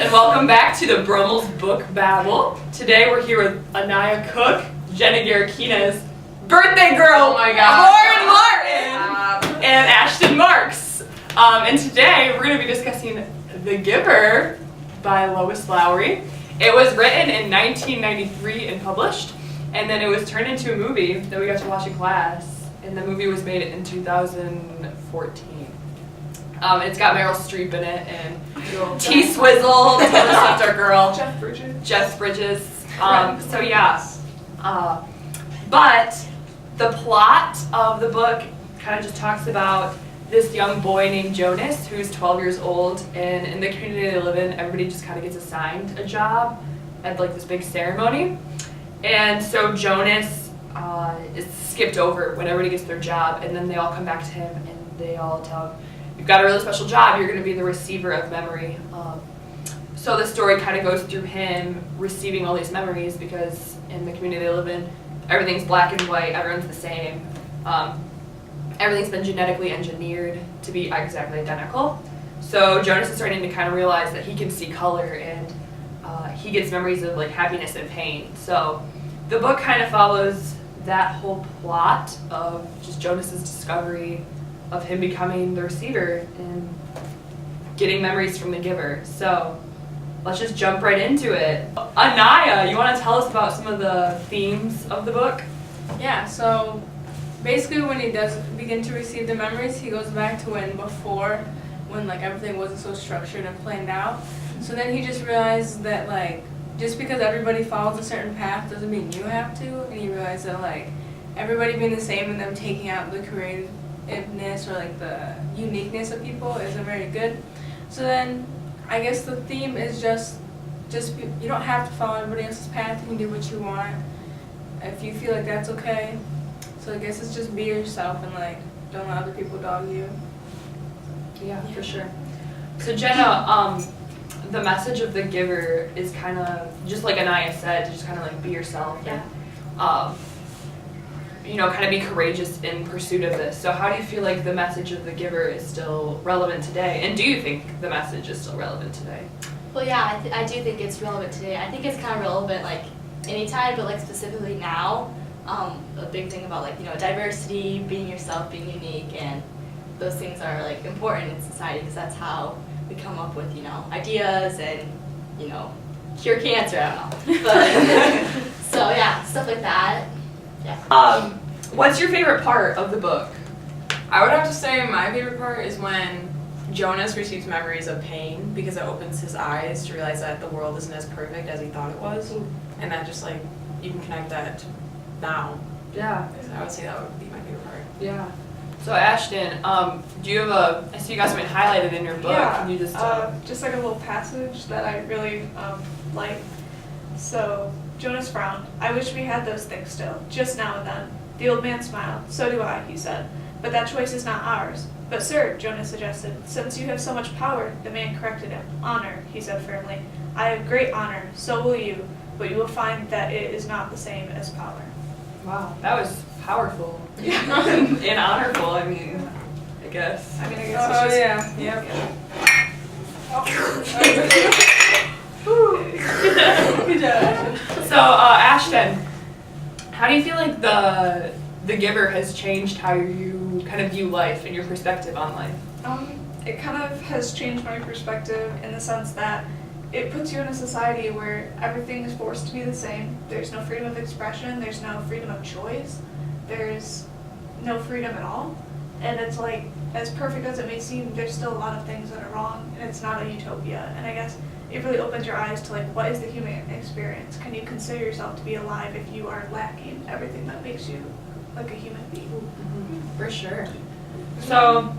and welcome back to the Brumels book Babble. Today we're here with Anaya Cook, Jenna Garakina's birthday girl, Oh my God. Lauren Martin, and Ashton Marks. And today we're going to be discussing The Giver by Lois Lowry. It was written in 1993 and published, and then it was turned into a movie that we got to watch in class, and the movie was made in 2014. It's got Meryl Streep in it, and T. Swizzle, Taylor Swift, our girl. Jeff Bridges. So yeah. But the plot of the book kind of just talks about this young boy named Jonas who's 12 years old, and in the community they live in, everybody just kind of gets assigned a job at like this big ceremony. And so Jonas is skipped over when everybody gets their job, and then they all come back to him and they all tell him, "You've got a really special job, you're going to be the receiver of memory." So the story kind of goes through him receiving all these memories, because in the community they live in, everything's black and white, everyone's the same. Everything's been genetically engineered to be exactly identical. So Jonas is starting to kind of realize that he can see color, and he gets memories of like happiness and pain. So the book kind of follows that whole plot of just Jonas's discovery of him becoming the receiver and getting memories from the giver. So let's just jump right into it. Anaya, you want to tell us about some of the themes of the book? Yeah, so basically when he does begin to receive the memories, he goes back to when like everything wasn't so structured and planned out. So then he just realized that like just because everybody follows a certain path doesn't mean you have to, and he realized that like everybody being the same and them taking out the creativeness or like the uniqueness of people isn't very good. So then I guess the theme is just you don't have to follow everybody else's path. You can do what you want if you feel like that's okay. So I guess it's just be yourself and like don't let other people dog you. Yeah, for sure. So Jenna, the message of the giver is kind of just like Anaya said, to just kind of like be yourself and kind of be courageous in pursuit of this. So how do you feel like the message of the giver is still relevant today? And do you think the message is still relevant today? Well, yeah, I do think it's relevant today. I think it's kind of relevant like anytime, but like specifically now. A big thing about like diversity, being yourself, being unique, and those things are like important in society, because that's how we come up with ideas and cure cancer. I don't know, but so yeah, stuff like that. Yeah. What's your favorite part of the book? I would have to say my favorite part is when Jonas receives memories of pain, because it opens his eyes to realize that the world isn't as perfect as he thought it was, and that just like you can connect that now. Yeah. So I would say that would be my favorite part. Yeah. So Ashton, do you have I see you got something highlighted in your book. Yeah, Can you just like a little passage that I really like. So Jonas frowned. "I wish we had those things still, just now and then." The old man smiled. "So do I," he said. "But that choice is not ours." "But sir," Jonas suggested, "since you have so much power," the man corrected him. "Honor," he said firmly. "I have great honor, so will you, but you will find that it is not the same as power." Wow, that was powerful. And honorable, I guess. I guess it's just... yeah. Yep. Good job. So, Ashton, how do you feel like the giver has changed how you kind of view life and your perspective on life? It kind of has changed my perspective in the sense that it puts you in a society where everything is forced to be the same. There's no freedom of expression, there's no freedom of choice, there's no freedom at all. And it's like, as perfect as it may seem, there's still a lot of things that are wrong, and it's not a utopia. And I guess it really opens your eyes to like, what is the human experience? Can you consider yourself to be alive if you are lacking everything that makes you like a human being? Mm-hmm. For sure. So,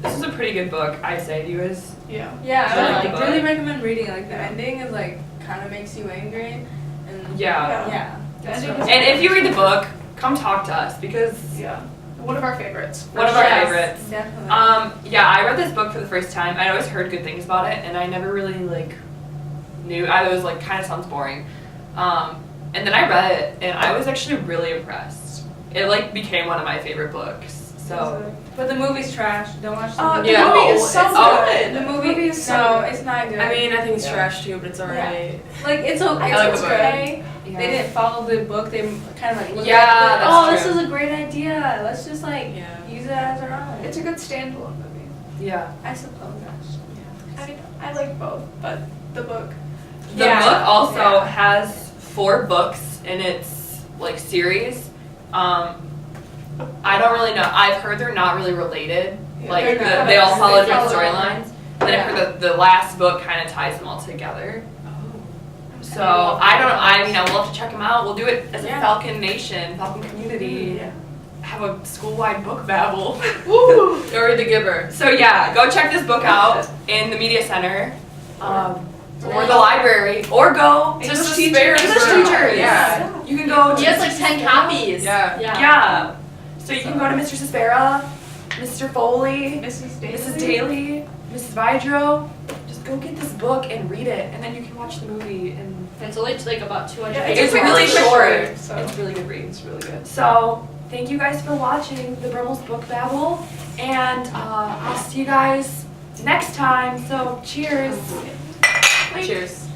this is a pretty good book, I say. Do you guys? Yeah. Yeah, I would Like really recommend reading. Like the ending is like kind of makes you angry, and Yeah. The ending is And if you read the book, come talk to us, because one of our favorites. One of our favorites. Definitely. I read this book for the first time. I always heard good things about it, and I never really knew. I was like, kind of sounds boring. And then I read it, and I was actually really impressed. It became one of my favorite books. So But the movie's trash. Don't watch the The movie. Yeah. movie is so It's good. The The movie movie is so no, good. it's not good. I mean, I think it's Yeah. trash too, but it's alright. like it's okay. like It's the book. okay. Yeah. They didn't follow the book. They kind of like looked Yeah, at it. that's Oh, this true. is a great idea. Let's just like Yeah. use it as our own. It's a good standalone movie. Yeah. I suppose. I mean, I like both, but the book. The Yeah. book also Yeah. has 4 books in its like series. I don't really know. I've heard they're not really related. Yeah, Like they're not. they all follow They different follow- storylines. And then I've heard the last book kind of ties them all together. So I mean, I will have to check them out. We'll do it as a Yeah. Falcon Nation, Falcon community. Yeah. Have a school-wide book babble. Woo! Go read The Giver. So yeah, go check this book out in the media center, or the library, or go English to teachers. English Girl. teachers. Yeah. You can go. He has like 10 copies. Yeah. Yeah. So you can go to Mr. Cispera, Mr. Foley, Mrs. Daly. Mrs. Daly, Mrs. Vidro. Just go get this book and read it, and then you can watch the movie. And It's only like about 200 Yeah, pages. it's really quick short. read, so. It's really good read. It's really good. So thank you guys for watching the Brumels Book Babble, and I'll see you guys next time. So cheers. Cheers.